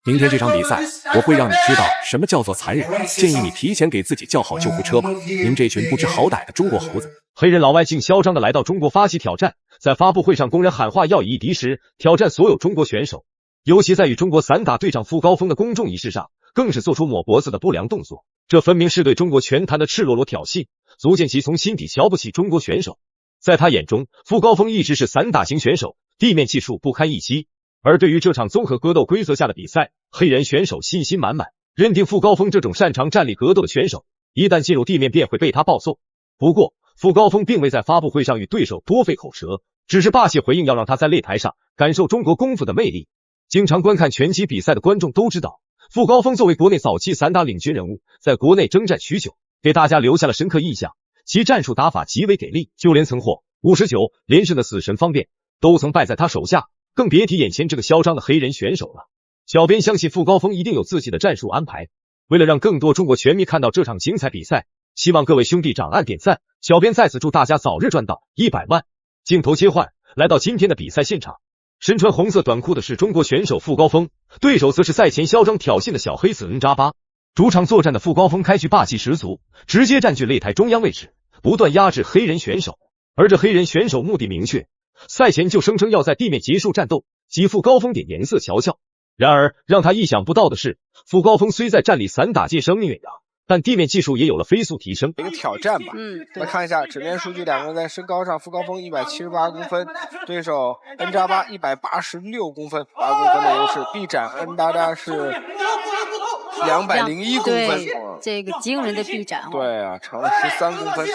明天这场比赛，我会让你知道什么叫做残忍。建议你提前给自己叫好救护车吧。您这群不知好歹的中国猴子！黑人老外竟嚣张地来到中国发起挑战，在发布会上公然喊话要以一敌十，挑战所有中国选手。尤其在与中国散打队长傅高峰的公众仪式上，更是做出抹脖子的不良动作。这分明是对中国拳坛的赤裸裸挑衅，足见其从心底瞧不起中国选手。在他眼中，傅高峰一直是散打型选手，地面技术不堪一击。而对于这场综合格斗规则下的比赛，黑人选手信心满满，认定傅高峰这种擅长站立格斗的选手，一旦进入地面便会被他暴揍。不过，傅高峰并未在发布会上与对手多费口舌，只是霸气回应要让他在擂台上感受中国功夫的魅力。经常观看拳击比赛的观众都知道，傅高峰作为国内早期散打领军人物，在国内征战许久，给大家留下了深刻印象。其战术打法极为给力，就连曾获59连胜的死神方便都曾败在他手下，更别提眼前这个嚣张的黑人选手了。小编相信傅高峰一定有自己的战术安排。为了让更多中国拳迷看到这场精彩比赛，希望各位兄弟长按点赞。小编在此祝大家早日赚到100万。镜头切换，来到今天的比赛现场。身穿红色短裤的是中国选手傅高峰，对手则是赛前嚣张挑衅的小黑子恩扎巴。主场作战的傅高峰开局霸气十足，直接占据擂台中央位置，不断压制黑人选手。而这黑人选手目的明确，赛前就声称要在地面结束战斗，给傅高峰点颜色瞧瞧。然而让他意想不到的是，傅高峰虽在站立散打界声名远扬，但地面技术也有了飞速提升。一个挑战吧。来看一下纸面数据，两个人在身高上，傅高峰178公分，对手恩扎巴186公分，8公分的优势。臂展恩扎巴是201公分，这个惊人的臂展。对啊，长了13公分。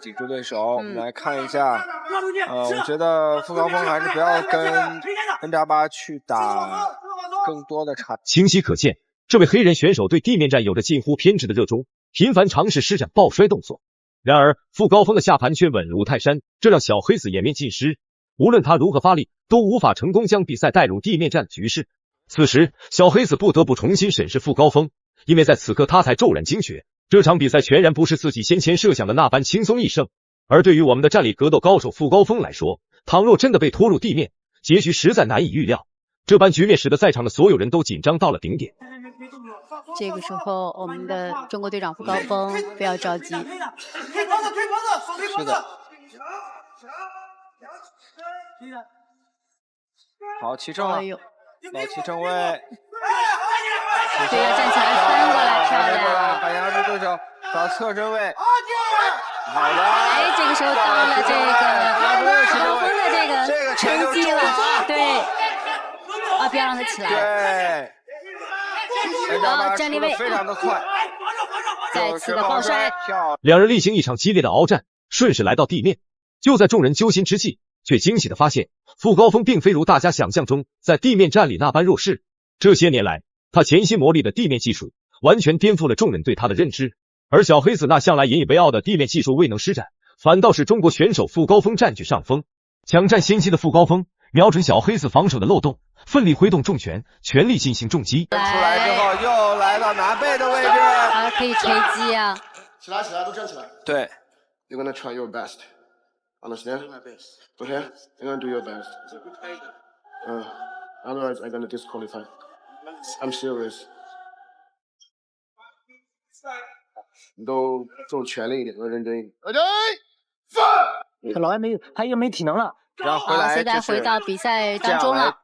挤住对手，我们来看一下。我觉得傅高峰还是不要跟恩扎巴去打更多的差。清晰可见，这位黑人选手对地面战有着近乎偏执的热衷，频繁尝试施展抱摔动作。然而傅高峰的下盘却稳如泰山，这让小黑子颜面尽失。无论他如何发力，都无法成功将比赛带入地面战的局势。此时小黑子不得不重新审视傅高峰，因为在此刻他才骤然惊觉，这场比赛全然不是自己先前设想的那般轻松易胜。而对于我们的站立格斗高手傅高峰来说，倘若真的被拖入地面，结局实在难以预料。这般局面使得在场的所有人都紧张到了顶点。这个时候我们的中国队长傅高峰不要着急。是的。好，齐正了。老齐正位。对，要站起来翻过来，漂亮。把压制对手，找侧身位。好的。哎，这个时候到了这个傅高峰的这个成绩了。对。啊，不要让他起来。对。好，站立位非常的快。再次的抱摔。两人例行一场激烈的鏖战，顺势来到地面。就在众人揪心之际，却惊喜的发现，傅高峰并非如大家想象中在地面战里那般弱势。这些年来，他潜心磨砺的地面技术完全颠覆了众人对他的认知。而小黑子那向来引以为傲的地面技术未能施展，反倒是中国选手傅高峰占据上风。抢占先机的傅高峰瞄准小黑子防守的漏洞，奋力挥动重拳，全力进行重击。出来之后又来到拿背的位置，可以锤击啊！起来，都站起来。对。You're gonna try your best. Understand? Okay? You're gonna do your best. Otherwise, I'm gonna disqualify. I'm serious. 你都重全力一点，都认真一点。这老外他又没体能了。然后回来，现在回到比赛当中了。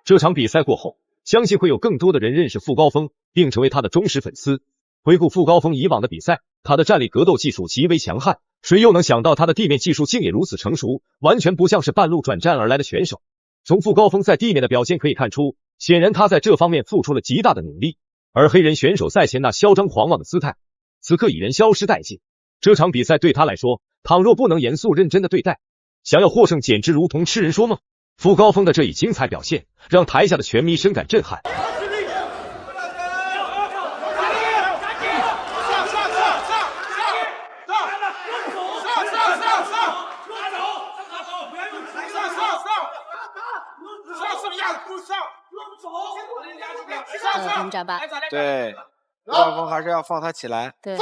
这场比赛过后，相信会有更多的人认识傅高峰，并成为他的忠实粉丝。回顾傅高峰以往的比赛，他的站立格斗技术极为强悍，谁又能想到他的地面技术竟也如此成熟，完全不像是半路转战而来的选手。从傅高峰在地面的表现可以看出，显然他在这方面付出了极大的努力。而黑人选手赛前那嚣张狂妄的姿态，此刻已然消失殆尽。这场比赛对他来说，倘若不能严肃认真的对待，想要获胜简直如同痴人说梦。傅高峰的这一精彩表现，让台下的拳迷深感震撼。恩扎巴。对，傅高峰还是要放他起来。对。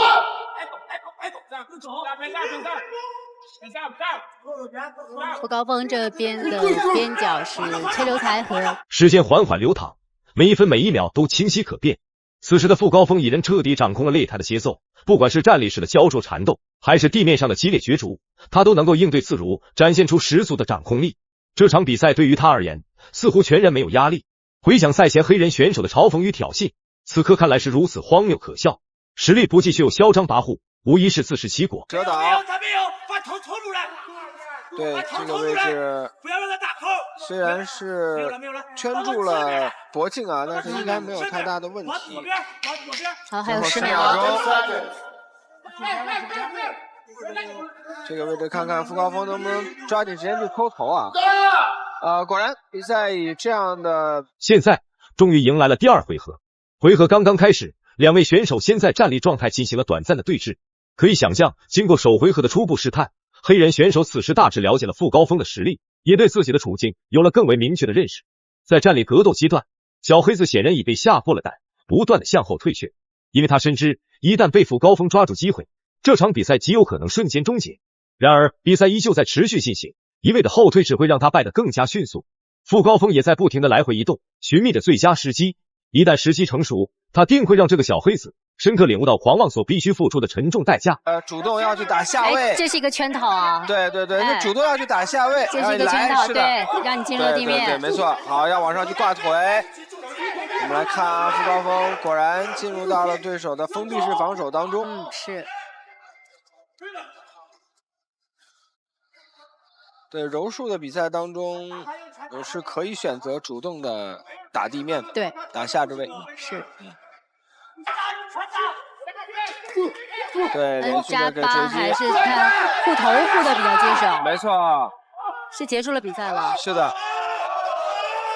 傅高峰这边的边角是崔留才和。时间缓缓流淌，每一分每一秒都清晰可辨。此时的傅高峰已然彻底掌控了擂台的节奏，不管是站立式的焦灼缠斗，还是地面上的激烈角逐，他都能够应对自如，展现出十足的掌控力。这场比赛对于他而言，似乎全然没有压力。回想赛前黑人选手的嘲讽与挑衅，此刻看来是如此荒谬可笑。实力不济却又嚣张跋扈，无疑是自食其果。折倒，把头抽出来。对，这个位置虽然是圈住了脖颈啊，但是应该没有太大的问题。好，还有10秒钟。这个位置看看傅高峰能不能抓紧时间去抠头啊！果然比赛以这样的。现在终于迎来了第2回合，回合刚刚开始，两位选手先在站立状态进行了短暂的对峙。可以想象，经过首回合的初步试探，黑人选手此时大致了解了傅高峰的实力，也对自己的处境有了更为明确的认识。在站立格斗阶段，小黑子显然已被吓破了胆，不断的向后退却，因为他深知一旦被傅高峰抓住机会，这场比赛极有可能瞬间终结。然而比赛依旧在持续进行，一味的后退只会让他败得更加迅速。傅高峰也在不停的来回移动，寻觅着最佳时机，一旦时机成熟，他定会让这个小黑子深刻领悟到狂妄所必须付出的沉重代价。主动要去打下位，这是一个圈套啊！对，那主动要去打下位，这是一个圈套，对，让你进入地面。对，没错。好，要往上去挂腿。我们来看傅高峰，果然进入到了对手的封闭式防守当中。是。对，柔术的比赛当中，是可以选择主动的打地面，对，打下肢位。是。对，N+8还是看护头护的比较接手。没错。是结束了比赛了。是的。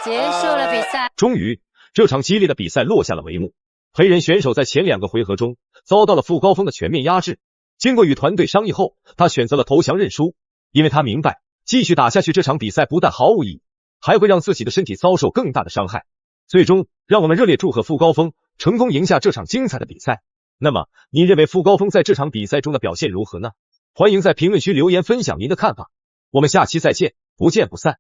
结束了比赛。终于，这场激烈的比赛落下了帷幕。黑人选手在前2个回合中遭到了傅高峰的全面压制。经过与团队商议后，他选择了投降认输，因为他明白继续打下去这场比赛不但毫无意义，还会让自己的身体遭受更大的伤害。最终，让我们热烈祝贺傅高峰成功赢下这场精彩的比赛。那么，你认为傅高峰在这场比赛中的表现如何呢？欢迎在评论区留言分享您的看法。我们下期再见，不见不散。